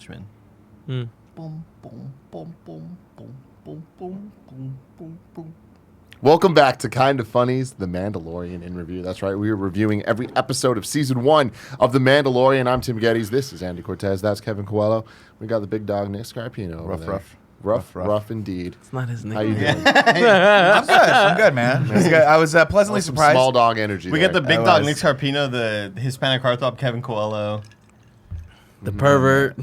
Watchmen. Boom, boom, boom, boom, boom, boom, boom, boom, boom, boom. Welcome back to Kind of Funny's The Mandalorian in Review. That's right, we are reviewing every episode of Season 1 of The Mandalorian. I'm Tim Gettys. This is Andy Cortez. That's Kevin Coelho. We got the big dog, Nick Scarpino. Rough indeed. It's not his name. How you doing? I'm good, man. I was pleasantly surprised. Small dog energy. We there. got the big dog, Nick Scarpino, the Hispanic heartthrob, Kevin Coelho. The pervert,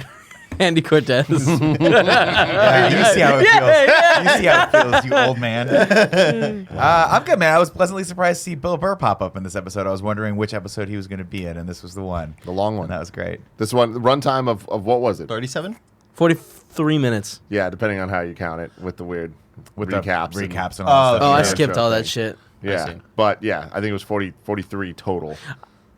Andy Cortez. Yeah, you see how it feels. You see how it feels, you old man. I'm good, man. I was pleasantly surprised to see Bill Burr pop up in this episode. I was wondering which episode he was going to be in, and this was the one. The long one. And that was great. This one, the runtime of what was it? 37? 43 minutes. Yeah, depending on how you count it, with the weird recaps. Recaps and all that stuff. Oh, I Yeah. skipped all that thing. shit. Yeah, but yeah, I think it was 43 total.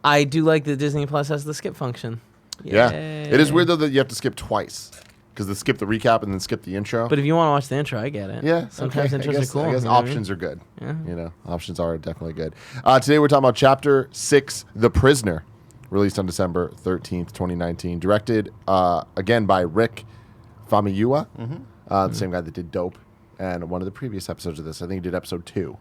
I do like that Disney Plus has the skip function. Yeah. Yay. It is weird, though, that you have to skip twice. Because they skip the recap and then skip the intro. But if you want to watch the intro, I get it. Yeah, Sometimes okay. intros are cool. I guess you know what I mean? options are good. Yeah. You know, options are definitely good. Today we're talking about Chapter 6, The Prisoner, released on December 13th, 2019. Directed, again, by Rick Famuyiwa, the same guy that did Dope. And one of the previous episodes of this, I think he did episode 2.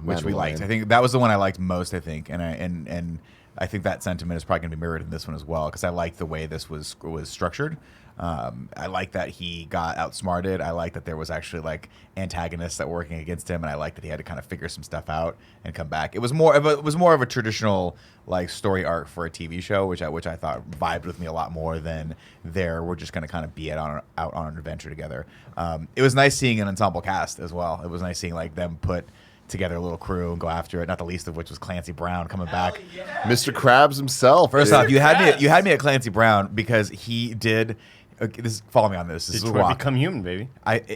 Which we liked. I think that was the one I liked most, I think. And I think that sentiment is probably going to be mirrored in this one as well, because I like the way this was structured. I like that he got outsmarted. I like that there was actually like antagonists that were working against him, and I like that he had to kind of figure some stuff out and come back. It was more of a traditional like story arc for a TV show, which I thought vibed with me a lot more than we're just going to kind of be out on an adventure together. It was nice seeing an ensemble cast as well. It was nice seeing like them put together a little crew and go after it. Not the least of which was Clancy Brown coming back. Yeah. Mr. Krabs himself. First off, you had me at Clancy Brown because he did. Follow me on this. This is a Detroit walk. Become Human, baby.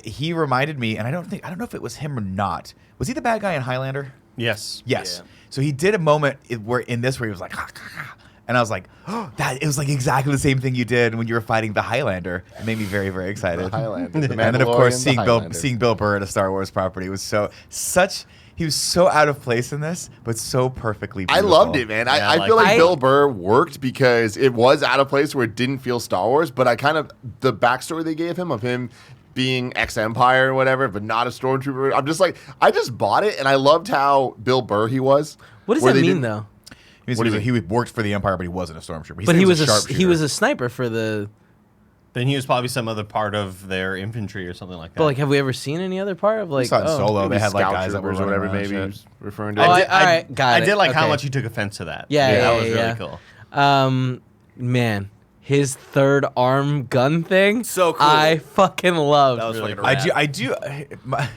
He reminded me, and I don't know if it was him or not. Was he the bad guy in Highlander? Yes. Yes. Yeah. So he did a moment where he was like, and I was like, oh, it was like exactly the same thing you did when you were fighting the Highlander. It made me very, very excited. The Highlander. The And then of course Mandalorian, seeing Bill Burr at a Star Wars property was he was so out of place in this, but so perfectly beautiful. I loved it, man. Yeah, I feel like I- Bill Burr worked because it was out of place where it didn't feel Star Wars, but the backstory they gave him of him being ex-Empire or whatever, but not a Stormtrooper, I'm just like, I just bought it, and I loved how Bill Burr he was. What does where that they mean, didn't- though? He worked for the Empire, but he wasn't a stormtrooper. But he was a sharpshooter. sniper for the. Then he was probably some other part of their infantry or something like that. But like, have we ever seen any other part of like? We saw it in Solo. Maybe They had like Scout guys that were Troopers or running whatever. around Maybe he and was shit. referring to. Oh, it. all right, got I it. did like how Okay. much he took offense to that. Yeah, that was yeah. really cool. Man, his third arm gun thing. So cool. I fucking love. That was Really fucking cool. rad. My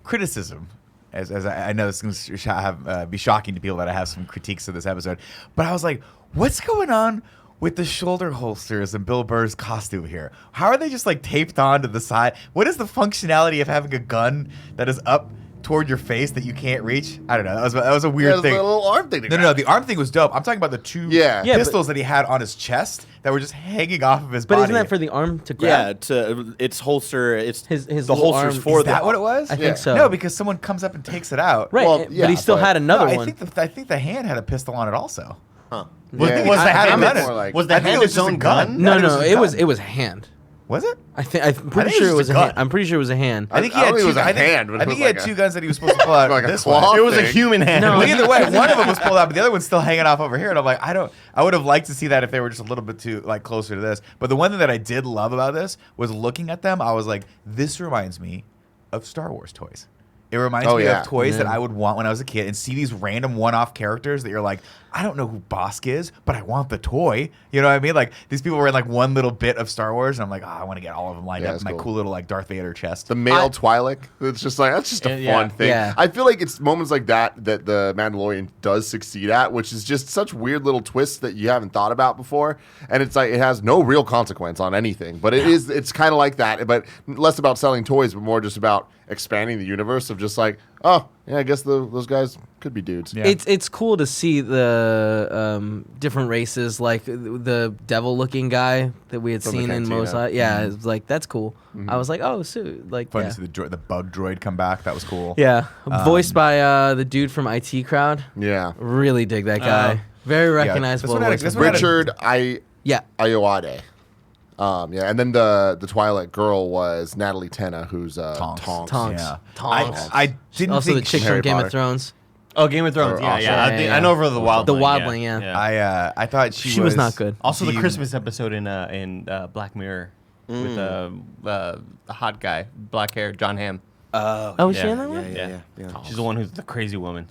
criticism, as I know this is going to be shocking to people that I have some critiques of this episode, but I was like, what's going on with the shoulder holsters and Bill Burr's costume here? How are they just like taped on to the side? What is the functionality of having a gun that is up toward your face that you can't reach? I don't know. That was a weird Yeah, thing. the little arm thing. No. The arm thing was dope. I'm talking about the two Yeah. Yeah, pistols that he had on his chest that were just hanging off of his body. But isn't that for the arm to Yeah, grab? it's holster. It's His the little holsters arm- for Is the. that what it was? I think so. No, because someone comes up and takes it out. Right, Well, yeah, but he still but- had another No, one. I think the hand had a pistol on it also. Huh. Was, Yeah. was the I had hand a minute. More like- was the I think hand it was its just a own gun. gun? no, it was a gun. it was a hand. Was it? I'm think pretty it sure was it was just a a hand. gun. I'm pretty sure it was a hand. I think he I had don't think it two. was a I think, hand, but it I think was he had like two a- guns that he was supposed to pull out like a this claw. way. It was a thing. human hand. No. Well, either way, one of them was pulled out, but the other one's still hanging off over here. And I'm like, I would have liked to see that if they were just a little bit too like closer to this. But the one thing that I did love about this was looking at them. I was like, this reminds me of Star Wars toys. It reminds me yeah. of toys that I would want when I was a kid and see these random one-off characters that you're like, I don't know who Bosk is, but I want the toy. You know what I mean? Like these people were in like one little bit of Star Wars, and I'm like, I want to get all of them lined Yeah, up it's in my cool. cool little like Darth Vader chest. The male Twi'lek. It's just like, that's just a Yeah. fun thing. Yeah. I feel like it's moments like that the Mandalorian does succeed at, which is just such weird little twists that you haven't thought about before. And it's like, it has no real consequence on anything, but it's kind of like that, but less about selling toys, but more just about expanding the universe of just like, oh, yeah, I guess those guys could be dudes. Yeah. It's cool to see the different races, like the devil-looking guy that we had From the seen in cantina. Mos Eisley. Yeah, it's like that's cool. I was like, oh, so like, Fun yeah. to see the bug droid come back. That was cool. Yeah, voiced by the dude from IT Crowd. Yeah. Really dig that guy. Very recognizable. one had a- voice. this one had a- Richard Yeah, Ayoade. Yeah, and then the Twilight girl was Natalie Tena, who's Tonks. Yeah. Tonks. I didn't Also, the think chick Harry from Game Potter. of Thrones. Oh, Game of Thrones. Or Yeah, Asha. yeah. Yeah. I know her the Wildling. The Wildling, yeah. I thought she was not good. Also, the the- Christmas episode in Black Mirror with the hot guy, black hair, John Hamm. Oh, was she Yeah. in that one? Yeah. She's the one who's the crazy woman.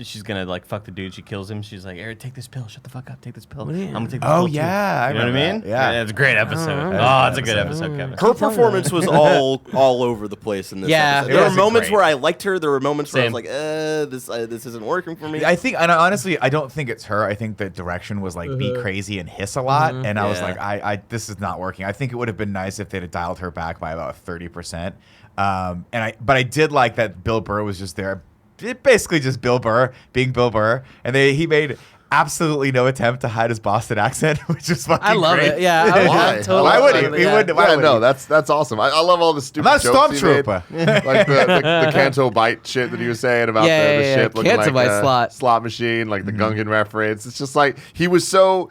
She's gonna like fuck the dude. She kills him. She's like, Eric, take this pill. Shut the fuck up. Take this pill. What do you- I'm gonna take this Oh pill too." yeah, I You know what I remember mean? that. Yeah. It's a great episode. remember Oh, it's a good episode, Kevin. Her performance was all over the place in this Yeah. episode. It There were was moments great. where I liked her. There were moments where I Same. was like, this isn't working for me. I think, and honestly, I don't think it's her. I think the direction was like be crazy and hiss a lot, and I was Yeah. like, I this is not working. I think it would have been nice if they'd have dialed her back by about 30%. But I did like that Bill Burr was just there, basically just Bill Burr being Bill Burr, and he made absolutely no attempt to hide his Boston accent, which is fucking I love great. it. Yeah. Why? Totally Why would he? love it, He yeah. wouldn't. Why Yeah, would no, he? that's awesome. I love all the stupid I'm not jokes he made. Stormtrooper. Like the Canto Bite shit that he was saying about Yeah, the yeah, ship yeah. looking Canto like Bite a slot. machine, like the Gungan reference. It's just like he was so.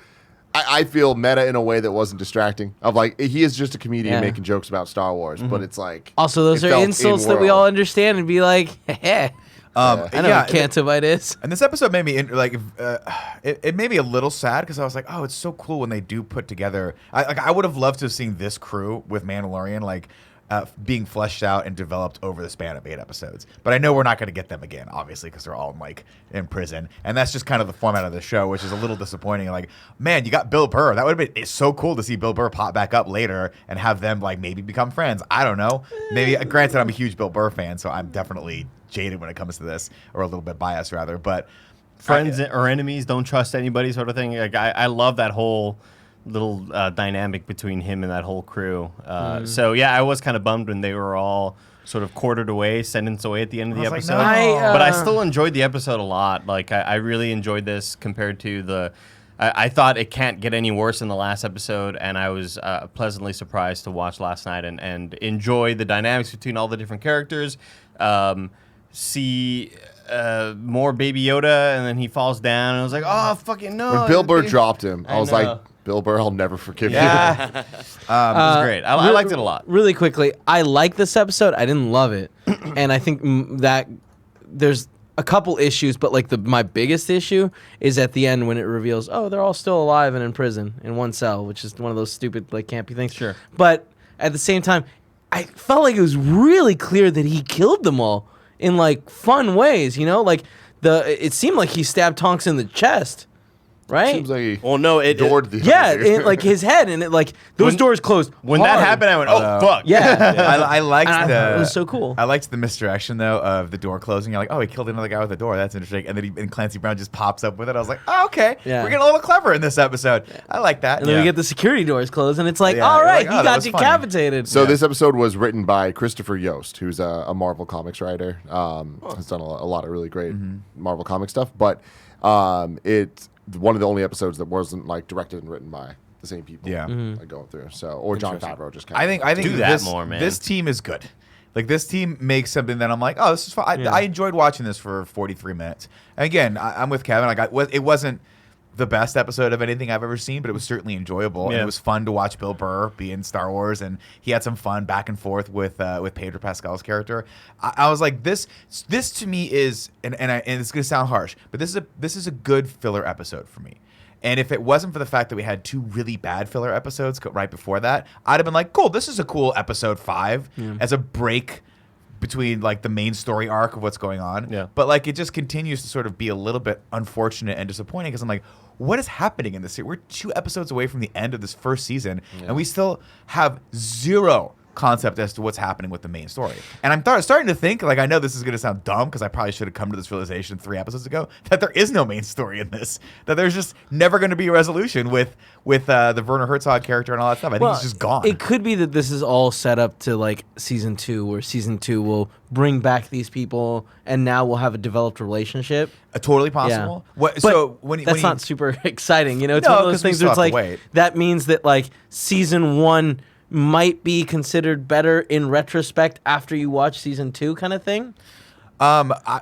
I feel meta in a way that wasn't distracting. Of like he is just a comedian Yeah. making jokes about Star Wars, but it's like Also, those it are felt insults that in-world. we all understand and be like, heh. I know yeah, what Cantovite is. And this episode made me it made me a little sad because I was like, oh, it's so cool when they do put together. I would have loved to have seen this crew with Mandalorian being fleshed out and developed over the span of 8 episodes. But I know we're not going to get them again, obviously, because they're all in prison, and that's just kind of the format of the show, which is a little disappointing. Like, man, you got Bill Burr. That would have been it's so cool to see Bill Burr pop back up later and have them like maybe become friends. I don't know. Maybe granted, I'm a huge Bill Burr fan, so I'm definitely jaded when it comes to this, or a little bit biased rather. But Friends or enemies, don't trust anybody, sort of thing. Like I love that whole little dynamic between him and that whole crew. So yeah, I was kind of bummed when they were all sort of quartered away, sentenced away at the end of the I was episode. like, no. But I still enjoyed the episode a lot. Like I really enjoyed this compared to the. I thought it can't get any worse in the last episode, and I was pleasantly surprised to watch last night and enjoy the dynamics between all the different characters. See more Baby Yoda, and then he falls down, and I was like, oh, fucking no. When Bill Burr dropped him, I was know. like, Bill Burr, I'll never forgive you. Yeah. It was great. I liked it a lot. Really quickly, I like this episode. I didn't love it, and I think that there's a couple issues, but like my biggest issue is at the end when it reveals, oh, they're all still alive and in prison in one cell, which is one of those stupid like campy things. Sure. But at the same time, I felt like it was really clear that he killed them all in like fun ways, you know? Like it seemed like he stabbed Tonks in the chest, right? Seems like he Well, no, it adored the yeah, other dude. and, like his head and it like those doors closed. When that hard. happened, I went, oh, fuck. Yeah. I liked And I the. thought it was so cool. I liked the misdirection though of the door closing. You're like, oh, he killed another guy with a door. That's interesting. And then and Clancy Brown just pops up with it. I was like, oh, okay, Yeah. we're getting a little clever in this episode. I like that. And then we get the security doors closed, and it's like, Yeah, all you're right, like, oh, he that got was funny. decapitated. So this episode was written by Christopher Yost, who's a Marvel Comics writer. Has done a lot of really great Marvel comic stuff. But it's one of the only episodes that wasn't like directed and written by the same people. Yeah. Like, going through. So or John Favreau just kind I of. think Do that this, more, man. This team is good. Like this team makes something that I'm like, oh, this is fun. I enjoyed watching this for 43 minutes. And again, I'm with Kevin. Like it wasn't the best episode of anything I've ever seen, but it was certainly enjoyable. And Yeah. it was fun to watch Bill Burr be in Star Wars, and he had some fun back and forth with Pedro Pascal's character. I was like, this to me is, and it's gonna sound harsh, but this is a good filler episode for me. And if it wasn't for the fact that we had 2 really bad filler episodes right before that, I'd have been like, cool, this is a cool episode 5 as a break between like the main story arc of what's going on. Yeah. But like it just continues to sort of be a little bit unfortunate and disappointing because I'm like, what is happening in this series? We're 2 episodes away from the end of this first season, and we still have 0 concept as to what's happening with the main story. And I'm starting to think, like, I know this is going to sound dumb because I probably should have come to this realization 3 episodes ago, that there is no main story in this, that there's just never going to be a resolution with the Werner Herzog character and all that stuff. I think he's just gone. It could be that this is all set up to like season 2, where season 2 will bring back these people, and now we'll have a developed relationship. Totally possible. But So when that's not super exciting, you know. It's No, one of those 'cause we things still where it's have to like wait. that means that like season 1 might be considered better in retrospect after you watch season 2, kind of thing.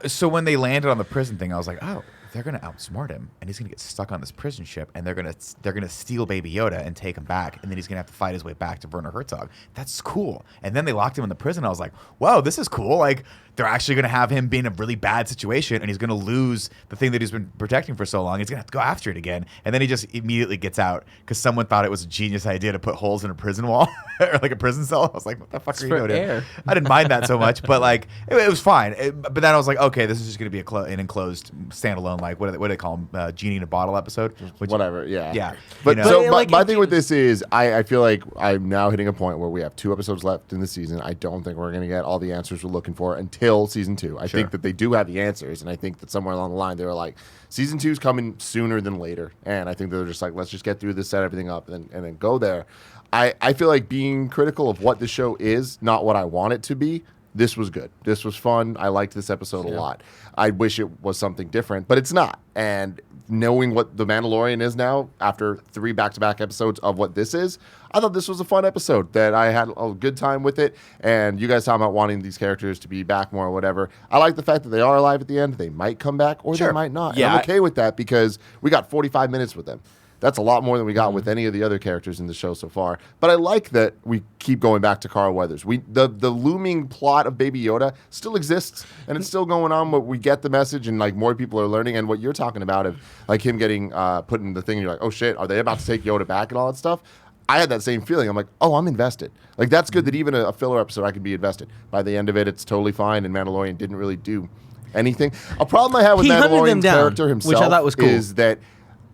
So when they landed on the prison thing, I was like, oh, they're gonna outsmart him, and he's gonna get stuck on this prison ship, and they're gonna steal Baby Yoda and take him back, and then he's gonna have to fight his way back to Werner Herzog. That's cool. And then they locked him in the prison. I was like, whoa, this is cool. Like they're actually gonna have him be in a really bad situation, and he's gonna lose the thing that he's been protecting for so long. He's gonna have to go after it again, and then he just immediately gets out because someone thought it was a genius idea to put holes in a prison wall or like a prison cell. I was like, what the fuck are you doing? air. I didn't mind that so much, but like it was fine. But then I was like, okay, this is just gonna be an enclosed standalone, like what do they call them, genie in a bottle episode? Whatever, yeah. Yeah. But You know? so But, my, like, my if thing you- with this is I feel like I'm now hitting a point where we have 2 episodes left in the season. I don't think we're going to get all the answers we're looking for until season 2. I think that they do have the answers, and I think that somewhere along the line they were like, season 2 is coming sooner than later, and I think they're just like, let's just get through this, set everything up, and then go there. I feel like being critical of what the show is, not what I want it to be. This was good. This was fun. I liked this episode a lot. I wish it was something different, but it's not. And knowing what The Mandalorian is now, after 3 back-to-back episodes of what this is, I thought this was a fun episode, that I had a good time with it. And you guys talking about wanting these characters to be back more or whatever. I like the fact that they are alive at the end. They might come back or they might not. Yeah, and I'm okay with that because we got 45 minutes with them. That's a lot more than we got with any of the other characters in the show so far. But I like that we keep going back to Carl Weathers. The looming plot of Baby Yoda still exists, and it's still going on, but we get the message, and like more people are learning. And what you're talking about of like him getting put in the thing, and you're like, oh shit, are they about to take Yoda back and all that stuff? I had that same feeling. I'm like, oh, I'm invested. Like that's good that even a filler episode I can be invested. By the end of it, it's totally fine, and Mandalorian didn't really do anything. A problem I have with He hunted them Mandalorian's down, character himself which I thought was cool. is that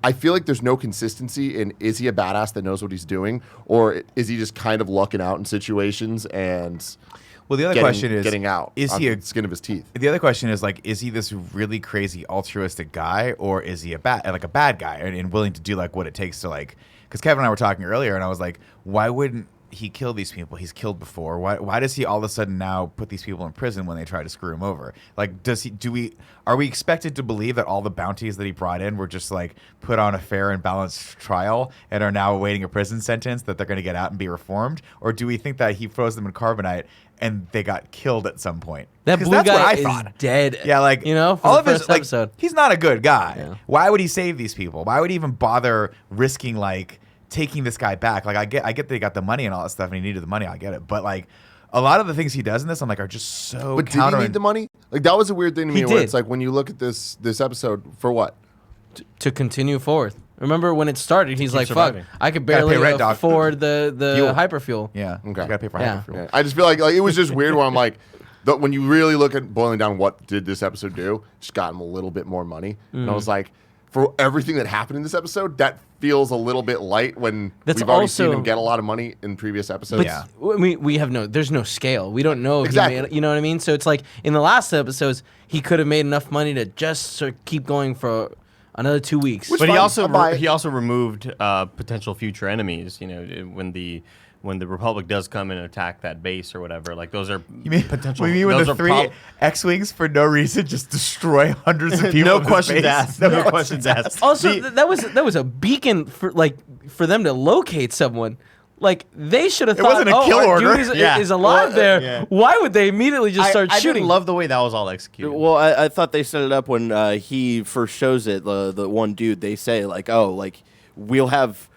I feel like there's no consistency in, is he a badass that knows what he's doing, or is he just kind of lucking out in situations and Well, the other question is getting out is on he the skin of his teeth? The other question is like, is he this really crazy altruistic guy, or is he a bad guy and willing to do like what it takes to like? Because Kevin and I were talking earlier, and I was like, why wouldn't he kill these people he's killed before? Why does he all of a sudden now put these people in prison when they try to screw him over? Like, are we expected to believe that all the bounties that he brought in were just like put on a fair and balanced trial and are now awaiting a prison sentence that they're going to get out and be reformed? Or do we think that he froze them in carbonite and they got killed at some point? That 'Cause blue that's what guy I is thought. dead. Yeah, like you know, for all the of his first like, episode. he's not a good guy. Yeah. Why would he save these people? Why would he even bother risking like taking this guy back? Like I get that he got the money and all that stuff and he needed the money. I get it, but like a lot of the things he does in this, I'm like, are just so. But did he need the money? Like that was a weird thing to me. He Where did. it's like when you look at this episode for what? To continue forth. Remember when it started, he's like, surviving. fuck, I could Gotta barely pay rent, dog. afford the Fuel. hyperfuel. Yeah. Okay. You gotta pay for Yeah. hyperfuel. Yeah. I just feel like it was just weird where I'm like, when you really look at boiling down what did this episode do, just got him a little bit more money, and I was like, for everything that happened in this episode, that feels a little bit light when That's we've already seen also- him get a lot of money in previous episodes. Yeah. We have there's no scale. We don't know if Exactly. he made, you know what I mean? So it's like in the last episodes, he could have made enough money to just sort of keep going for another 2 weeks. Which- But fine, he also I'll buy it. he also removed potential future enemies. You know, when the Republic does come and attack that base or whatever, like those are You mean potential. You mean when those the are three X-wings for no reason just destroy hundreds of people? no in questions space? asked. No questions asked. Also, that was a beacon for them to locate someone. Like they should have thought, wasn't a kill our order. dude Yeah. is alive Well, there. yeah. Why would they immediately just start I shooting? didn't love the way that was all executed. Well, I thought they set it up when he first shows it. The one dude, they say like, oh, like we'll have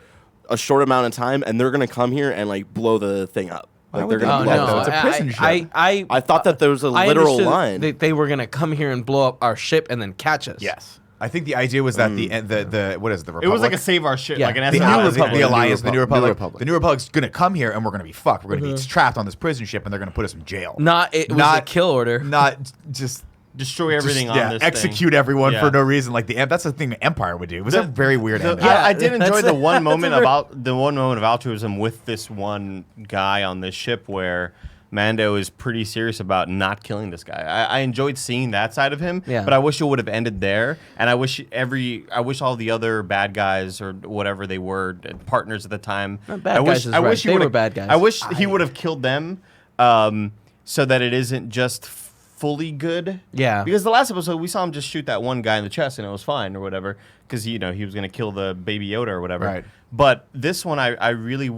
a short amount of time, and they're gonna come here and like blow the thing up. Like they're would gonna they blow do it that? up. It's a prison ship. I thought that there was a I literal understood line. that they were gonna come here and blow up our ship and then catch us. Yes. I think the idea was that the what is it, the Republic? it was like a save our shit, Yeah. like an the SNL. New Republic, the New Alliance, the New Republic. Republic. The New Republic's gonna come here and we're gonna be fucked. We're gonna be trapped on this prison ship and they're gonna put us in jail. It was a kill order. Not just Destroy everything just, on this. execute thing. everyone Yeah. for no reason. Like that's the thing the Empire would do. It was a very weird ending. Yeah, I did enjoy that's the a- one moment that's a of altruism with this one guy on this ship where Mando is pretty serious about not killing this guy. I enjoyed seeing that side of him, Yeah. but I wish it would have ended there. And I wish all the other bad guys or whatever they were, partners at the time. Not bad I wish, guys is I right. wish he They were would've- bad guys. I wish he would have killed them, so that it isn't just fully good. Yeah. Because the last episode we saw him just shoot that one guy in the chest and it was fine or whatever because he was going to kill the baby Yoda or whatever. Right. But this one I really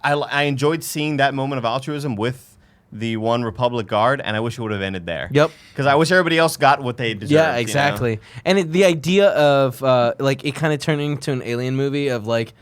I enjoyed seeing that moment of altruism with the One Republic guard, and I wish it would have ended there. Yep. Because I wish everybody else got what they deserved. Yeah, exactly. You know? And the idea of like it kind of turning into an Alien movie of like,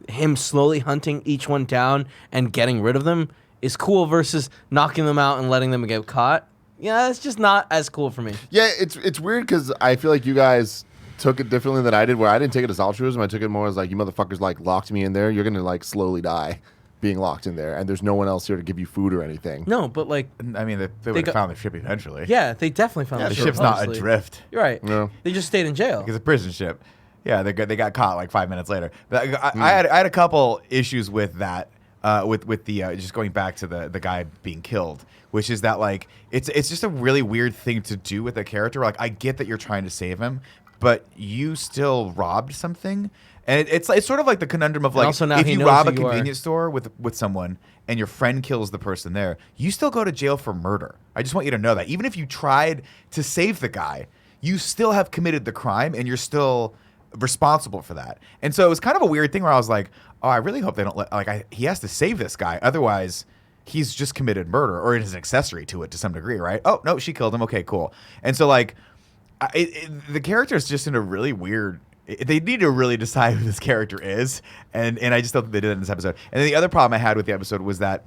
him slowly hunting each one down and getting rid of them is cool versus knocking them out and letting them get caught. Yeah, it's just not as cool for me. Yeah, it's weird because I feel like you guys took it differently than I did, where I didn't take it as altruism. I took it more as like, you motherfuckers like locked me in there. You're going to like slowly die being locked in there, and there's no one else here to give you food or anything. No, but like, I mean, they would have found the ship eventually. yeah, they definitely found The ship's not adrift. You're right. No. They just stayed in jail. It's a prison ship. Yeah, they got caught like 5 minutes later. But I had a couple issues with that. With the just going back to the guy being killed, which is that like it's just a really weird thing to do with a character. Like, I get that you're trying to save him, but you still robbed something. And it's sort of like the conundrum of like, also now if he you knows rob a who you are. convenience store with someone and your friend kills the person there, you still go to jail for murder. I just want you to know that. Even if you tried to save the guy, you still have committed the crime and you're still responsible for that. And so it was kind of a weird thing where I was like, oh, I really hope they don't he has to save this guy. Otherwise, he's just committed murder, or it is an accessory to it to some degree, right? Oh, no, she killed him. Okay, cool. And so like, the character is just in a really weird. They need to really decide who this character is, and I just don't think they did that in this episode. And then the other problem I had with the episode was that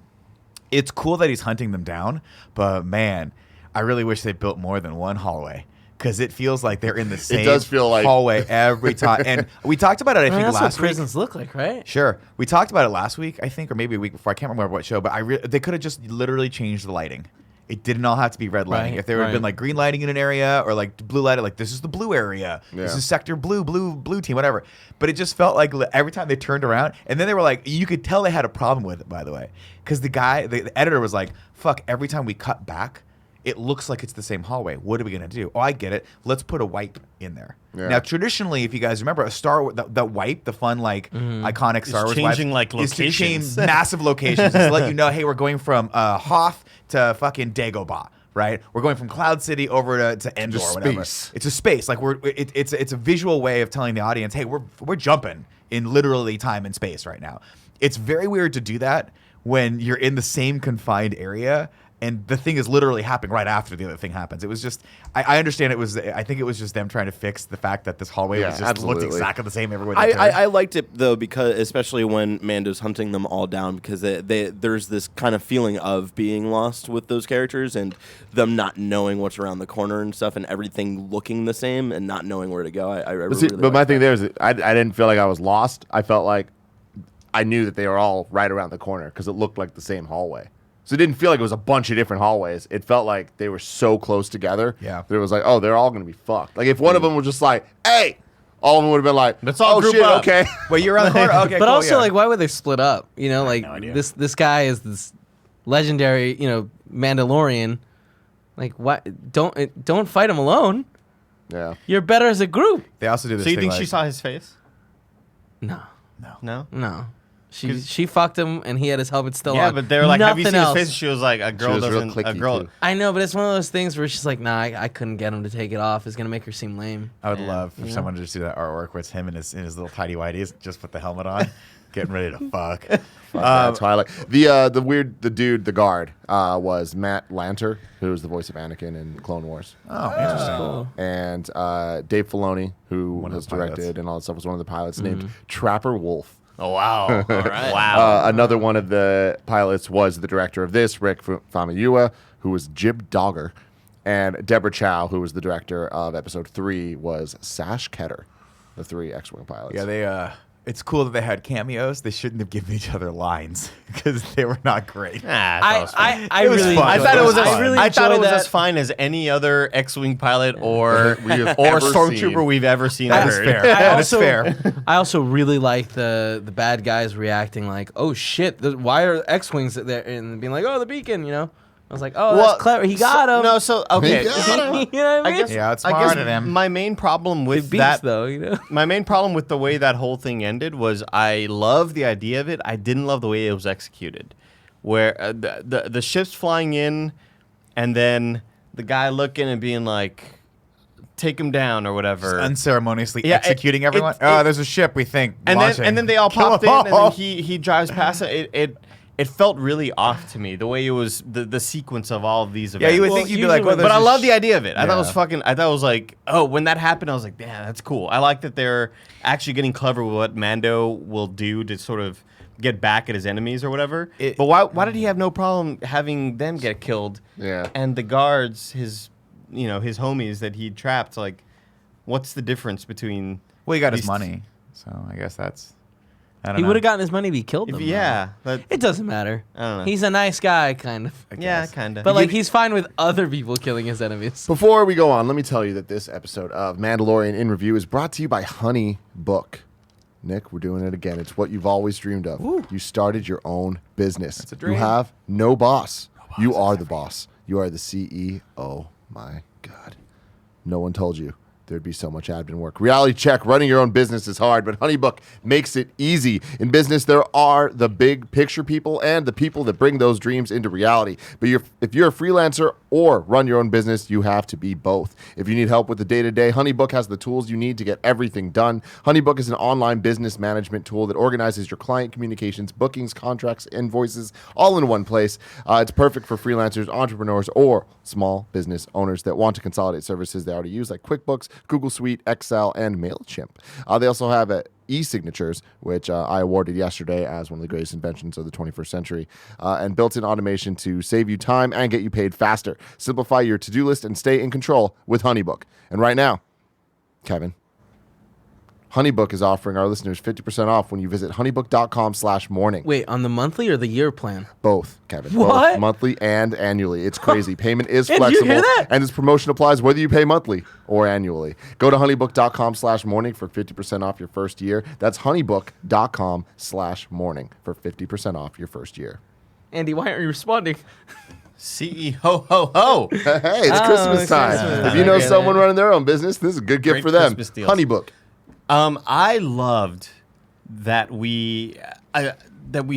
it's cool that he's hunting them down, but man, I really wish they built more than one hallway, because it feels like they're in the same does feel like hallway every time. And we talked about it, I think, that's last what week. prisons look like, right? Sure. We talked about it last week, I think, or maybe a week before. I can't remember what show, but they could have just literally changed the lighting. It didn't all have to be red lighting. Right, If there had been like green lighting in an area, or like blue lighting, like this is the blue area, this Yeah. is sector blue team, whatever. But it just felt like every time they turned around, and then they were like, you could tell they had a problem with it, by the way, because the editor was like, fuck, every time we cut back, it looks like it's the same hallway. What are we gonna do? Oh, I get it. Let's put a wipe in there. Yeah. Now, traditionally, if you guys remember, the wipe, the fun like iconic Star Wars changing, wipe, like, is to change locations. massive locations to let you know, hey, we're going from Hoth to fucking Dagobah. Right, we're going from Cloud City over to Endor, or whatever. space. It's a space, like it's a visual way of telling the audience, hey, we're jumping in literally time and space right now. It's very weird to do that when you're in the same confined area and the thing is literally happening right after the other thing happens. It was just, I understand it was, I think it was just them trying to fix the fact that this hallway was just looked absolutely. exactly the same everywhere they turned. I liked it though, because especially when Mando's hunting them all down, because there's this kind of feeling of being lost with those characters and them not knowing what's around the corner and stuff, and everything looking the same and not knowing where to go. I really But my liked thing that. there is, I didn't feel like I was lost. I felt like I knew that they were all right around the corner because it looked like the same hallway. So it didn't feel like it was a bunch of different hallways. It felt like they were so close together. Yeah. That it was like, oh, they're all going to be fucked. Like if one of them was just like, hey, all of them would have been like, Let's all oh group shit, up. okay. Wait, you're around the corner? Okay, But cool, also, yeah. like, why would they split up? You know, like no idea. this guy is this legendary, Mandalorian. Like, what? Don't fight him alone. Yeah. You're better as a group. They also do this So you thing think she like- saw his face? No, No. no. She fucked him, and he had his helmet still Yeah, on. but they were like, "Have you Nothing seen else. his face?" She was like, "A girl was real doesn't. A clicky, girl." too. I know, but it's one of those things where she's like, nah, I couldn't get him to take it off. It's gonna make her seem lame. I would love for Yeah. someone to just do that artwork where it's him in his little tidy whities, just put the helmet on, getting ready to fuck. Twilight. The dude, the guard, was Matt Lanter, who was the voice of Anakin in Clone Wars. Oh, interesting. Cool. And Dave Filoni, who One of has the pilots. directed and all that stuff, was one of the pilots, named Trapper Wolf. Oh wow! All right. Wow. Another one of the pilots was the director of this, Rick Famuyiwa, who was Jib Dogger. And Deborah Chow, who was the director of episode 3, was Sash Ketter, the 3 X-Wing pilots. Yeah, it's cool that they had cameos. They shouldn't have given each other lines because they were not great. that was fun. I It was really fun. I enjoyed thought it was. I As, really I thought it enjoyed was that. as fine as any other X-wing pilot or We have or ever stormtrooper seen. we've ever seen. That or is heard. fair. I That is also, fair. I also really like the bad guys reacting like, "Oh shit, why are X-wings there?" And being like, "Oh, the beacon," I was like, "Oh, that's clever. He got him." No, so okay. He got him. You know what I I mean? guess, Yeah, it's I smart guess of them. my main problem with It beats that though, My main problem with the way that whole thing ended was I love the idea of it. I didn't love the way it was executed, where the ship's flying in, and then the guy looking and being like, "Take him down" or whatever. Unceremoniously Yeah, executing everyone. it- There's a ship, we think. and launching. then they all Kill popped them in, and all. then he drives past it. it felt really off to me the way it was the sequence of all of these events. Yeah, you would think you'd be like, usually well, But I love the idea. idea of it. I thought it was like, oh, when that happened, I was like, yeah, that's cool. I like that they're actually getting clever with what Mando will do to sort of get back at his enemies or whatever. But why did he have no problem having them get killed? Yeah. And the guards, his homies that he trapped, like, what's the difference between? Well, he got his these- money, so I guess that's. I don't He know. would have gotten his money if he killed them. Yeah, but It doesn't matter. I don't know. He's a nice guy, kind of. yeah, kind of. But like, he's fine with other people killing his enemies. Before we go on, let me tell you that this episode of Mandalorian in Review is brought to you by Honey Book. Nick, we're doing it again. It's what you've always dreamed of. You started your own business. That's a dream. You have no boss. You are the boss. You are the CEO. My God. No one told you there'd be so much admin work. Reality check, running your own business is hard, but HoneyBook makes it easy. In business, there are the big picture people and the people that bring those dreams into reality. But if you're a freelancer or run your own business, you have to be both. If you need help with the day-to-day, HoneyBook has the tools you need to get everything done. HoneyBook is an online business management tool that organizes your client communications, bookings, contracts, invoices, all in one place. It's perfect for freelancers, entrepreneurs, or small business owners that want to consolidate services they already use, like QuickBooks, Google Suite, Excel, and MailChimp. They also have e-signatures, which I awarded yesterday as one of the greatest inventions of the 21st century, and built-in automation to save you time and get you paid faster. Simplify your to-do list and stay in control with HoneyBook. And right now, Kevin, HoneyBook is offering our listeners 50% off when you visit honeybook.com/morning. Wait, on the monthly or the year plan? Both, Kevin. What? Both monthly and annually. It's crazy. Payment is Did you flexible. hear that? And this promotion applies whether you pay monthly or annually. Go to honeybook.com/morning for 50% off your first year. That's honeybook.com/morning for 50% off your first year. Andy, why aren't you responding? CEO ho ho ho. Hey, it's Christmas it's time. Christmas. If you know Okay, someone then. running their own business, this is a good gift Great for them. Christmas deals. HoneyBook. I loved that we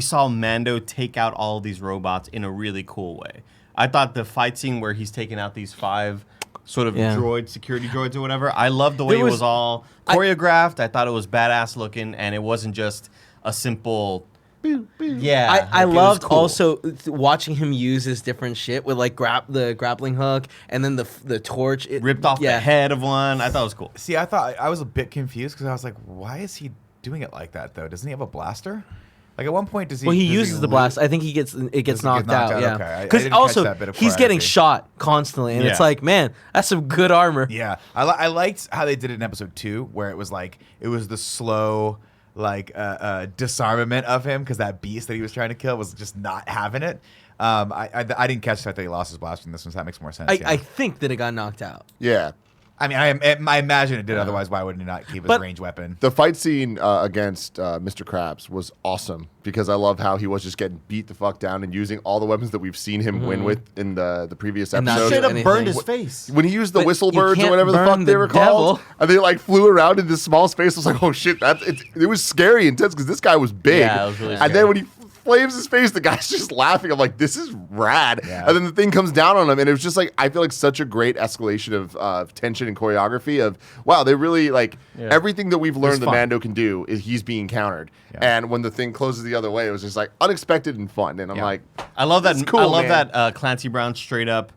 saw Mando take out all these robots in a really cool way. I thought the fight scene where he's taking out these 5 sort of security droids or whatever, I loved the way There it was- was all choreographed. I thought it was badass looking, and it wasn't just a simple. Yeah, I like, it was loved cool. also watching him use his different shit with like the grappling hook and then the torch. It ripped off the head of one. I thought it was cool. See, I thought I was a bit confused because I was like, why is he doing it like that though? Doesn't he have a blaster? Like at one point, does he? Well, he does uses the blast. I think it gets knocked knocked out. out? Yeah, Okay. I because didn't catch also that bit of he's getting choreography. shot constantly, and it's Yeah. like, man, that's some good armor. Yeah, I liked how they did it in episode 2, where it was the slow disarmament of him because that beast that he was trying to kill was just not having it. I didn't catch that he lost his blaster in this one, so that makes more sense. I think that it got knocked out. Yeah. I mean, I imagine it did. Otherwise, why wouldn't he not keep his But- range weapon? The fight scene against Mr. Krabs was awesome because I love how he was just getting beat the fuck down and using all the weapons that we've seen him win with in the previous And not episodes. Straight up anything. burned his face. When he used the But whistle you birds or can't whatever the fuck burn they the were called, devil. and they flew around in this small space, I was like, oh shit, it was scary intense because this guy was big. Yeah, it was really and scary. then when he flames his face, the guy's just laughing. I'm like, this is rad. Yeah. And then the thing comes down on him, and it was just like, I feel like such a great escalation of tension and choreography of, wow, they really everything that we've learned that fun. Mando can do is he's being countered. Yeah. And when the thing closes the other way, it was just like unexpected and fun. And I'm like, I love that. That's cool, I love man. that Clancy Brown straight up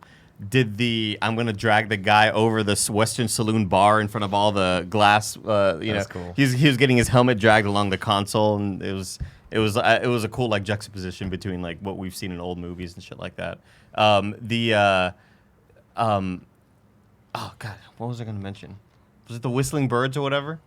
did I'm gonna drag the guy over this Western Saloon bar in front of all the glass. That's cool. He was getting his helmet dragged along the console, and it was a cool juxtaposition between what we've seen in old movies and shit like that. Oh god, what was I gonna mention? Was it the whistling birds or whatever?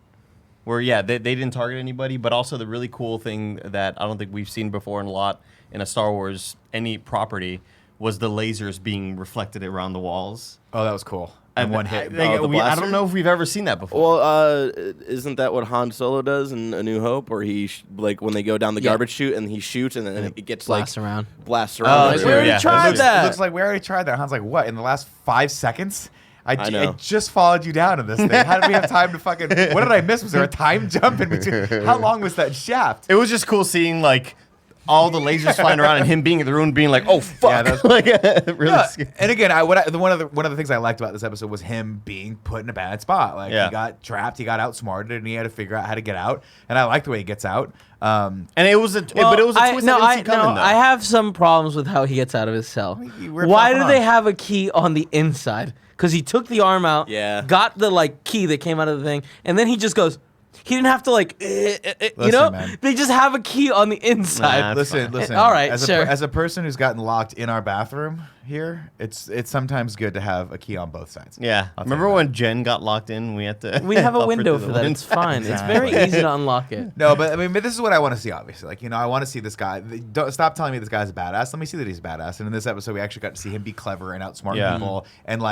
Where they didn't target anybody, but also the really cool thing that I don't think we've seen before in a Star Wars any property was the lasers being reflected around the walls. Oh, that was cool. And one hit. the I blaster? don't know if we've ever seen that before. Well, isn't that what Han Solo does in A New Hope, where he when they go down the garbage chute and he shoots and then it gets Blasts around. blasts Oh, around. true, we already yeah. tried It looks, that. It looks like we already tried that. Han's like, what? In the last 5 seconds? I know. just followed you down in this thing. How did we have time to fucking... What did I miss? Was there a time jump in between? How long was that shaft? It was just cool seeing all the lasers flying around and him being in the room being like, oh fuck. Yeah, that's- like, really scary. And again, one of the things I liked about this episode was him being put in a bad spot. Like he got trapped, he got outsmarted, and he had to figure out how to get out. And I like the way he gets out. And it was but it was a twist I didn't see coming, though. I have some problems with how he gets out of his cell. ripped Why off do an they arm. have a key on the inside? Because he took the arm out, got the key that came out of the thing, and then he just goes. He didn't have to Listen, man. They just have a key on the inside. Listen. All right, As a person who's gotten locked in our bathroom here, it's sometimes good to have a key on both sides. Yeah. I'll Remember when Jen got locked in? We had to. We have a help her window through for the that. window. It's fine. Exactly. It's very easy to unlock it. No, but this is what I want to see. Obviously, I want to see this guy. Don't stop telling me this guy's a badass. Let me see that he's a badass. And in this episode, we actually got to see him be clever and outsmart people. And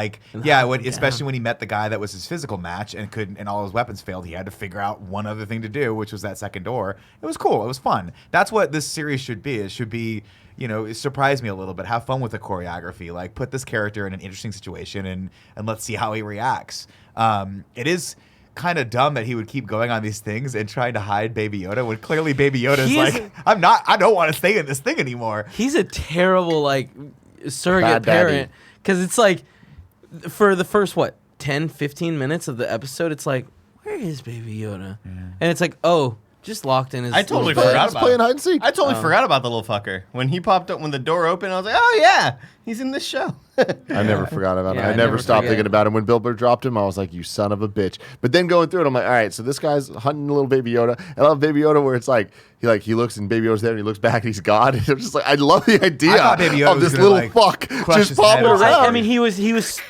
especially when he met the guy that was his physical match and all his weapons failed, he had to figure out one other thing to do, which was that second door. It was cool. It was fun. That's what this series should be. It should be. It surprised me a little bit. Have fun with the choreography. Like, put this character in an interesting situation and let's see how he reacts. It is kind of dumb that he would keep going on these things and trying to hide Baby Yoda when clearly Baby Yoda's like, I don't want to stay in this thing anymore. He's a terrible surrogate Bad daddy. parent because it's like for the first 10, 15 minutes of the episode, it's like, where is Baby Yoda? Yeah. And it's like, oh, just locked in his. I totally little bed. forgot He's about playing it. hide and seek. I totally forgot about the little fucker. When he popped up, when the door opened, I was like, oh yeah, he's in this show. I never forgot about Yeah, it. I I never never stopped forget. thinking about him. When Bill Burr dropped him, I was like, you son of a bitch. But then going through it, I'm like, all right, so this guy's hunting little Baby Yoda. I love Baby Yoda where it's like he looks and Baby Yoda's there and he looks back and he's gone. And I'm just like, I love the idea thought Baby Yoda of was this gonna, little fuck crush just his popping head. around. I mean, he was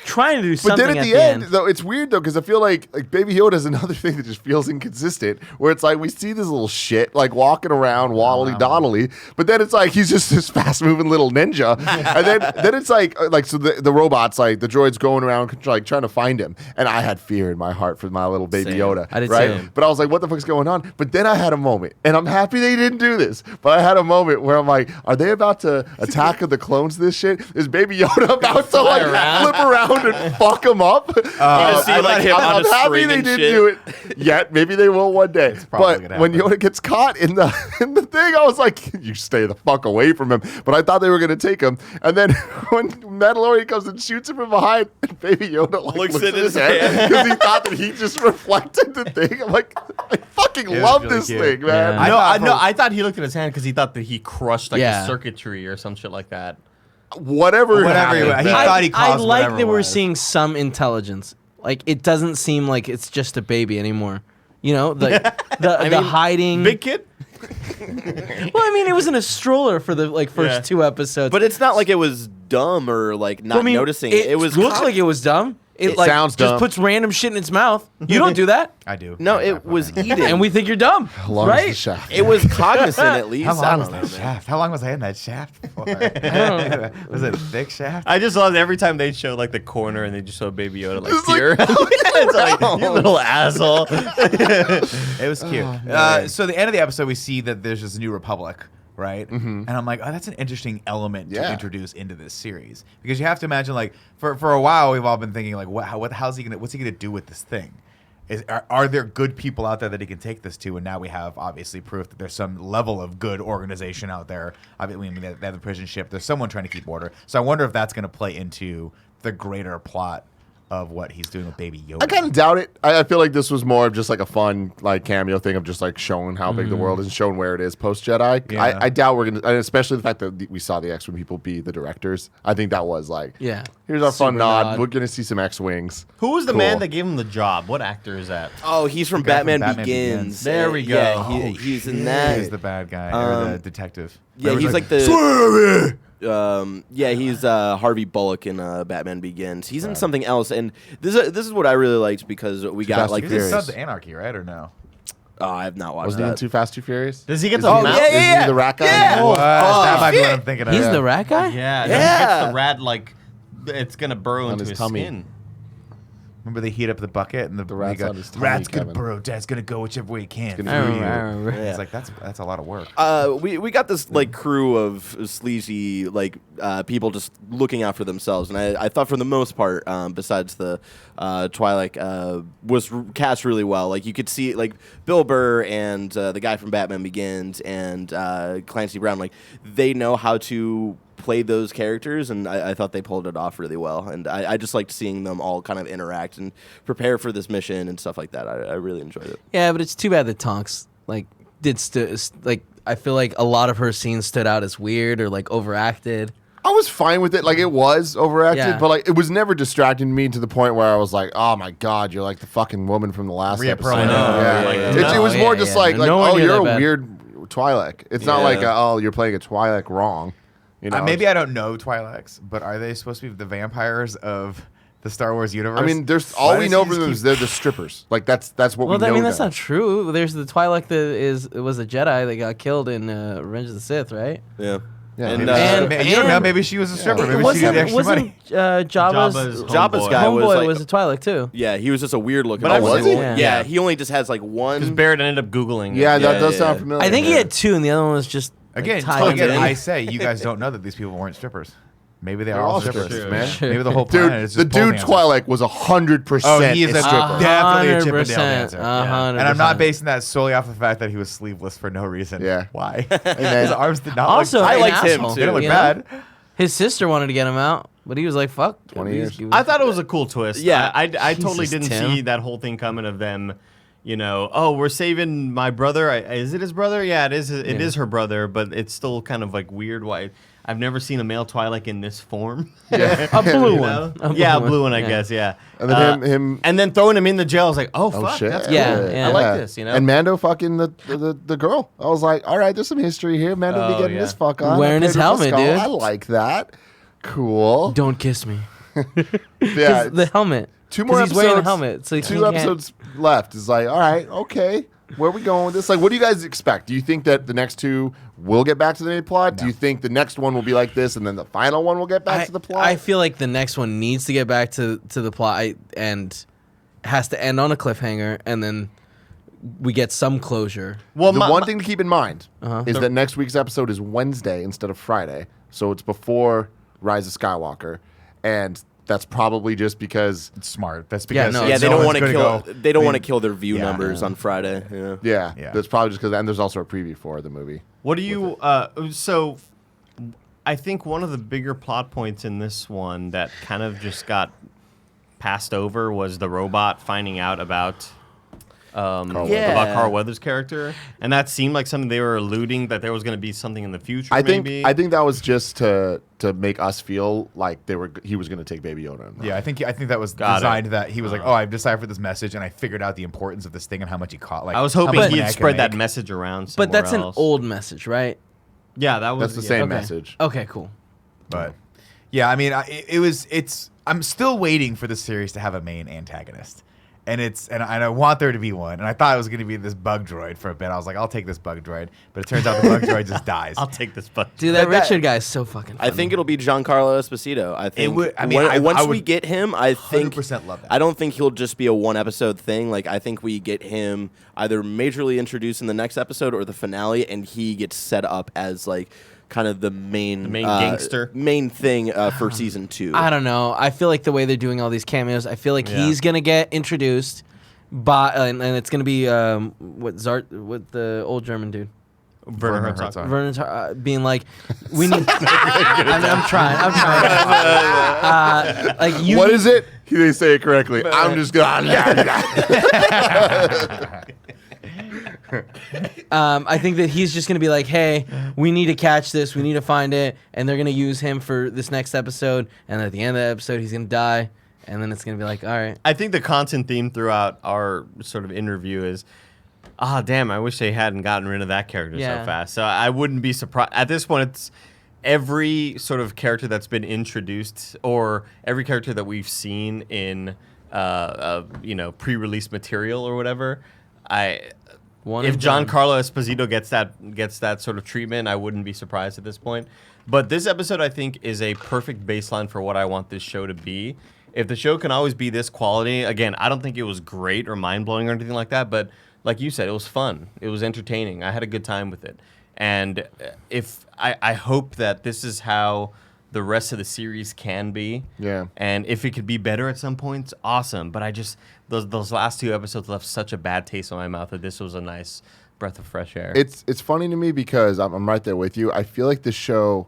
trying to do But something then at the end, though, it's weird though because I feel like Baby Yoda is another thing that just feels inconsistent. Where it's like we see this little shit walking around waddly doddly, but then it's like he's just this fast moving little ninja, and then it's like so the robots the droids going around trying to find him, and I had fear in my heart for my little Baby Same. Yoda. I did right? too. But I was like, what the fuck's going on? But then I had a moment, and I'm happy they didn't do this. But I had a moment where I'm like, are they about to Attack of the Clones this shit? Is Baby Yoda about to flip around and fuck him up? see, him on I'm a happy string they and didn't shit. do it yet. Maybe they will one day. probably But gonna when happen. Yoda gets caught in the thing, I was like, you stay the fuck away from him. But I thought they were gonna take him. And then when Mandalorian comes and shoots him from behind, and Baby Yoda looks at his head because he thought that he just reflected the thing. I'm like, I fucking was love really this cute. thing, man. Yeah. I thought he looked at his hand because he thought that he crushed the Yeah. circuitry or some shit like that. Whatever Whatever happened. he thought he I caused like whatever that it we're was. seeing some intelligence. Like it doesn't seem like it's just a baby anymore. The hiding. Big kid? Well, I mean, it was in a stroller for the first 2 episodes. But it's not like it was dumb or not noticing. It was looks like it was dumb. It sounds just dumb. puts random shit in its mouth. You don't do that, I do. No, I it definitely was do. eating. and we think you're dumb, How long right? is the shaft? It was cognizant at least. How I long was don't know, that man. shaft? How long was I in that shaft for? Was it a thick shaft? I just loved every time they show the corner and they just show Baby Yoda It's like, tear. It's like, you little asshole. It was cute. man. So the end of the episode, we see that there's this new republic, right? And I'm like, oh, that's an interesting element to Yeah. introduce into this series because you have to imagine, for a while, we've all been thinking, what's he gonna do with this thing? Are there good people out there that he can take this to? And now we have obviously proof that there's some level of good organization out there. I mean, they have the prison ship. There's someone trying to keep order. So I wonder if that's going to play into the greater plot of what he's doing with Baby Yoda. I kind of doubt it. I feel like this was more of just a fun cameo thing of just showing how big the world is and showing where it is post Jedi. Yeah. I doubt we're gonna, and especially the fact that we saw the X-Wing people be the directors. I think that was Yeah. here's our fun Super nod. nod. We're gonna see some X-wings. Who was the Cool. man that gave him the job? What actor is that? Oh, he's from guy from Batman, Batman Begins. Begins. There we go. Yeah, Oh, he's in that. He's the bad guy or the detective. Yeah, Where he's it was like the. He's Harvey Bullock in Batman Begins. He's in something else, and this is what I really liked because we got Fast and He's Furious. a sub to Anarchy, right or no? I have not watched Wasn't he in that. Too Fast, Too Furious? Does he get Is the he- mount? Is he the rat guy? Yeah. Oh, That might be what shit. I'm thinking of. He's the rat guy. Yeah, Yeah. he gets the rat it's gonna burrow On into his his tummy. skin. Remember they heat up the bucket and the rat's they go, on his tummy, rat's gonna Kevin. burrow. Dad's gonna go whichever way he can. I remember. And it's like that's a lot of work. We got this like crew of sleazy like people just looking out for themselves, and I thought for the most part, besides the Twi'lek, was cast really well. Like you could see like Bill Burr and the guy from Batman Begins and Clancy Brown, like they know how to play those characters, and I thought they pulled it off really well. And I just liked seeing them all kind of interact and prepare for this mission and stuff like that. I really enjoyed it. Yeah, but it's too bad that Tonks like I feel like a lot of her scenes stood out as weird or like overacted. I was fine with it. Like, it was overacted, Yeah. but like it was never distracting me to the point where I was like, "Oh my god, you're like the fucking woman from the last Rhea episode." Perlman. Yeah. Like, It was more just like, No one oh, knew you're that a bad. weird Twi'lek. It's not Yeah. like, oh, you're playing a Twi'lek wrong. You know, Maybe I don't know Twi'leks, but are they supposed to be the vampires of the Star Wars universe? I mean, there's Why all we does know he from them just is they're the strippers. Like that's what Well, we know. I mean that's them. not true. There's the Twi'lek that was a Jedi that got killed in Revenge of the Sith, right? Yeah. Yeah, And, maybe and- Maybe- you don't know. Maybe she was a stripper. Maybe she needed extra money. Jabba's Jabba's guy was homeboy like, was a Twi'lek too? yeah, he was just a weird looking. But I was he? Yeah, he only just has like Because one. Barrett ended up Googling. Yeah, it. that Yeah, does yeah, sound yeah. familiar. I think he had two, and the other one was just like, Again, tied again, in. I say you guys don't know that these people weren't strippers. Maybe they're They're all all strippers, strippers, man. Sure. Maybe the whole Dude, planet is the just pole dude dancers. Twi'lek was 100%. Oh, he is a stripper. definitely a Chippendale 100%, dancer. 100%. And I'm not basing that solely off the fact that he was sleeveless for no reason. Yeah. Why? then- His arms did not Also, look I an liked him, asshole, too. They don't look you know? bad. His sister wanted to get him out, but he was like, "Fuck." 20 He's- years. he was- I thought it was a cool twist. Yeah. I totally Jesus, didn't Tim. see that whole thing coming of them. You know, oh, we're saving my brother. Is it his brother? Yeah, it is. It is her brother, but it's still kind of like weird. Why? I've never seen a male Twi'lek in this form. Yeah. a blue You one. know? A Yeah, a one. blue one, I Yeah. guess. Yeah. And then him and then throwing him in the jail. I was like, oh, Oh fuck, shit! that's Yeah, cool. yeah. I like this. You know. And Mando fucking the girl. I was like, all right, there's some history here. Mando be Oh, getting yeah. his fuck on. Wearing I his paid her for helmet, skull. dude. I like that. Cool. Don't kiss me. Yeah, The helmet. two more 'Cause he's wearing a episodes. helmet, so he two can't- episodes left. It's like, all right, okay. Where are we going with this? Like, what do you guys expect? Do you think that the next two will get back to the main plot? Do you think the next one will be like this, and then the final one will get back to the plot? I feel like the next one needs to get back to the plot and has to end on a cliffhanger, and then we get some closure. well, the one thing to keep in mind Uh-huh. is that next week's episode is Wednesday instead of Friday, so it's before Rise of Skywalker, and that's probably just because. It's smart. That's Yeah, because no, Yeah, they no don't one's want to gonna kill. go- They don't I want to mean, kill their view yeah. numbers on Friday. Yeah. Yeah, Yeah. that's probably just because, and there's also a preview for the movie. What do you? So, I think one of the bigger plot points in this one that kind of just got passed over was the robot finding out about. Yeah. About Carl Weathers' character, and that seemed like something they were alluding that there was going to be something in the future. I think maybe. I think that was just to make us feel like he was going to take Baby Yoda. And run. Yeah, I think that was Got it. designed that he was like, oh, I've deciphered this message and I figured out the importance of this thing and how much he caught. Like I was how hoping much he'd money I can spread that make. message around. But that's somewhere an else. old message, right? Yeah, that was That's the yeah. same Okay. message. Okay, cool. But yeah, I mean, I'm still waiting for the series to have a main antagonist. And I want there to be one. And I thought it was going to be this bug droid for a bit. I was like, I'll take this bug droid. But it turns out the bug droid just dies. I'll take this, but Dude, that But that- Richard guy is so fucking funny. I think it'll be Giancarlo Esposito. I think. would- I mean, once I we would get him, I think 100% love that. I don't think he'll just be a one episode thing. Like I think we get him either majorly introduced in the next episode or the finale, and he gets set up as like kind of the main gangster. main thing for season 2. I don't know. I feel like the way they're doing all these cameos, I feel like Yeah. he's gonna get introduced by, and it's gonna be what the old German dude, Werner Werner Herzog. Herzog. Vernon, being like, we need. I'm trying. Like you. What is it? They say it correctly. I'm just going. I think that he's just gonna be like, hey, we need to catch this. We need to find it, and they're gonna use him for this next episode. And at the end of the episode, he's gonna die, and then it's gonna be like, all right. I think the constant theme throughout our sort of interview is, damn, I wish they hadn't gotten rid of that character Yeah. so fast. So I wouldn't be surprised. At this point, it's every sort of character that's been introduced or every character that we've seen in, pre-release material or whatever. If Giancarlo Esposito gets that sort of treatment, I wouldn't be surprised at this point. But this episode, I think, is a perfect baseline for what I want this show to be. if the show can always be this quality, again, I don't think it was great or mind blowing or anything like that, but like you said, it was fun. It was entertaining. I had a good time with it. And if I hope that this is how the rest of the series can be. Yeah. And if it could be better at some points, awesome. But I just those last 2 episodes left such a bad taste in my mouth that this was a nice breath of fresh air. It's funny to me because I'm right there with you. I feel like the show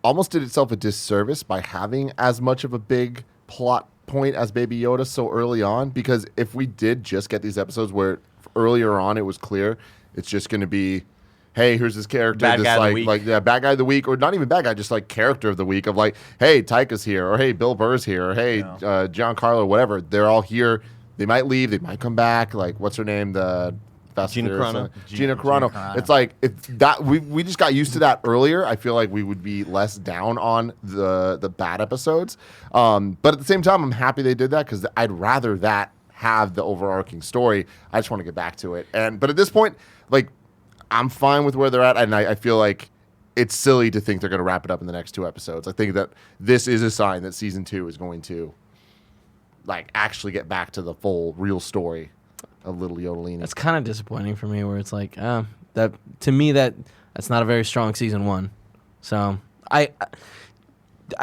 almost did itself a disservice by having as much of a big plot point as Baby Yoda so early on. Because if we did just get these episodes where earlier on it was clear it's just going to be, hey, here's this character, Bad this guy of the week. bad guy of the week, or not even bad guy, just like character of the week of like, hey, Taika's here, or hey, Bill Burr's here, or hey, Giancarlo, whatever. They're all here. They might leave. They might come back. Like, what's her name? The Gina Carano. Gina Carano. It's like if that we just got used to that earlier. I feel like we would be less down on the bad episodes. But at the same time, I'm happy they did that because I'd rather that have the overarching story. I just want to get back to it. But at this point, like, I'm fine with where they're at, and I feel like it's silly to think they're going to wrap it up in the next 2 episodes. I think that this is a sign that season 2 is going to like actually get back to the full real story of Little Yodelini. That's kind of disappointing for me, where it's like that to me that's not a very strong season 1. So I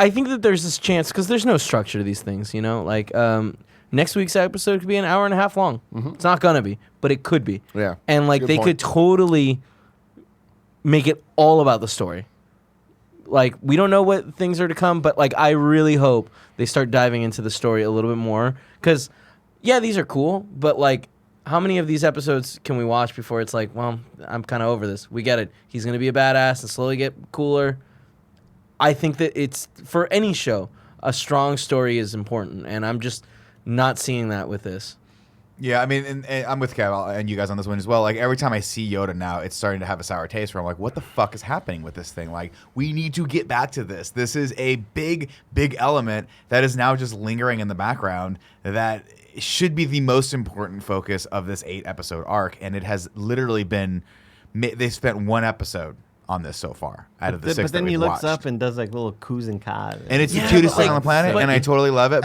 think that there's this chance because there's no structure to these things, you know, like. Next week's episode could be an hour and a half long. Mm-hmm. It's not gonna be, but it could be. Yeah. And like they could totally make it all about the story. Like we don't know what things are to come, but like I really hope they start diving into the story a little bit more. Because yeah, these are cool, but like how many of these episodes can we watch before it's like, well, I'm kind of over this. We get it. He's gonna be a badass and slowly get cooler. I think that it's for any show, a strong story is important, and I'm just not seeing that with this. Yeah, I mean, and I'm with Kev and you guys on this one as well. Like, every time I see Yoda now, it's starting to have a sour taste where I'm like, what the fuck is happening with this thing? Like, we need to get back to this. This is a big, big element that is now just lingering in the background that should be the most important focus of this 8-episode arc. And it has literally been, they spent 1 episode on this so far out of the 6 But then that he we've looks watched. up and does like little coos and caws. And it's the cutest thing on the planet, and I totally love it.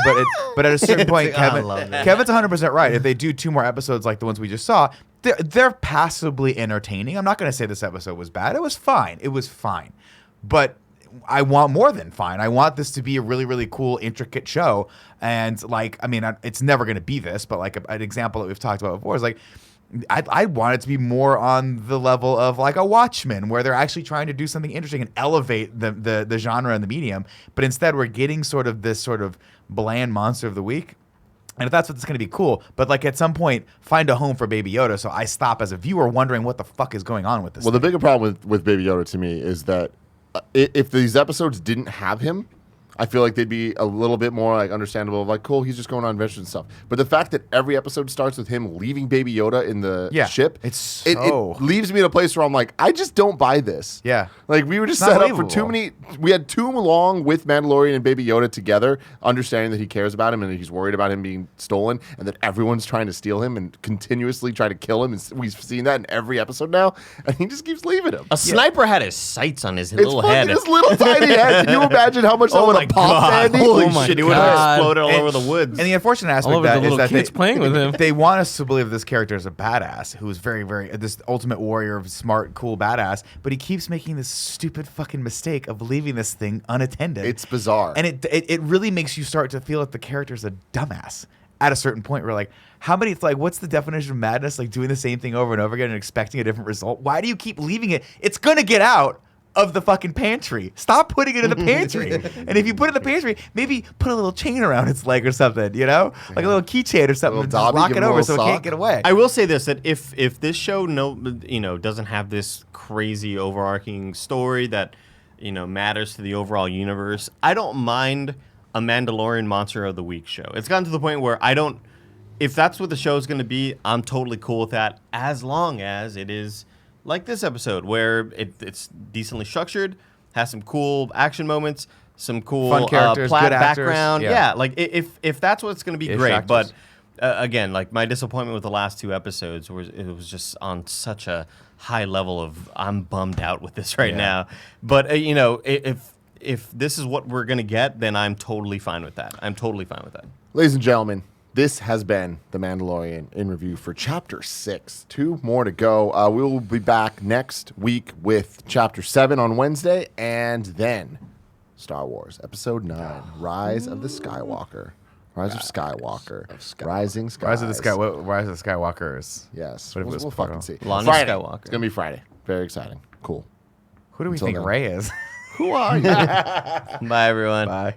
But at a certain point, Kevin's 100% right. If they do 2 more episodes like the ones we just saw, they're passably entertaining. I'm not going to say this episode was bad. It was fine. It was fine. But I want more than fine. I want this to be a really, really cool, intricate show. And like, I mean, it's never going to be this, but like an example that we've talked about before is like, I want it to be more on the level of like a Watchmen, where they're actually trying to do something interesting and elevate the genre and the medium. But instead, we're getting sort of this sort of bland monster of the week. And if that's what's going to be cool, but like at some point, find a home for Baby Yoda. So I stop as a viewer wondering what the fuck is going on with this. Well, the bigger problem with Baby Yoda to me is that if these episodes didn't have him, I feel like they'd be a little bit more like understandable, like, cool, he's just going on adventures and stuff. But the fact that every episode starts with him leaving Baby Yoda in the ship, it leaves me in a place where I'm like, I just don't buy this. Yeah. Like, we were just set up for too many. We had too long with Mandalorian and Baby Yoda together, understanding that he cares about him and that he's worried about him being stolen and that everyone's trying to steal him and continuously try to kill him. And we've seen that in every episode now. And he just keeps leaving him. A sniper had his sights on his little head. His little tiny head. Can you imagine how much that would have popped, Andy? Holy my shit, he would have God. exploded all over the woods. And the unfortunate aspect All of over that the is little that kids playing with him. They want us to believe this character is a badass who is very, very this ultimate warrior, smart, cool badass. But he keeps making this stupid fucking mistake of leaving this thing unattended. It's bizarre, and it really makes you start to feel like the character's a dumbass at a certain point. Where like, how many? It's like, what's the definition of madness? Like doing the same thing over and over again and expecting a different result. Why do you keep leaving it? It's gonna get out of the fucking pantry. Stop putting it in the pantry. And if you put it in the pantry, maybe put a little chain around its leg or something, you know? Like a little keychain or something, and just lock it over so it can't get away. I will say this, that if this show doesn't have this crazy overarching story that matters to the overall universe, I don't mind a Mandalorian Monster of the Week show. It's gotten to the point where if that's what the show is going to be, I'm totally cool with that, as long as it is like this episode, where it's decently structured, has some cool action moments, some cool fun characters, plot good actors. background. Yeah, like if that's what it's going to be, great. Actors. But again, like my disappointment with the last 2 episodes was it was just on such a high level of I'm bummed out with this right now. But if if this is what we're gonna get, then I'm totally fine with that. I'm totally fine with that. Ladies and gentlemen, this has been The Mandalorian in review for Chapter 6. 2 more to go. We will be back next week with Chapter 7 on Wednesday, and then Star Wars Episode 9, Rise of the Skywalker. Rise of Skywalker. Rising Skies. Rise of the Skywalkers. Yes. What if it We'll was fucking plural? see. Lana Friday. Skywalker. It's going to be Friday. Very exciting. Cool. Who do we Until think then. Ray is? Who are you? Bye, everyone. Bye.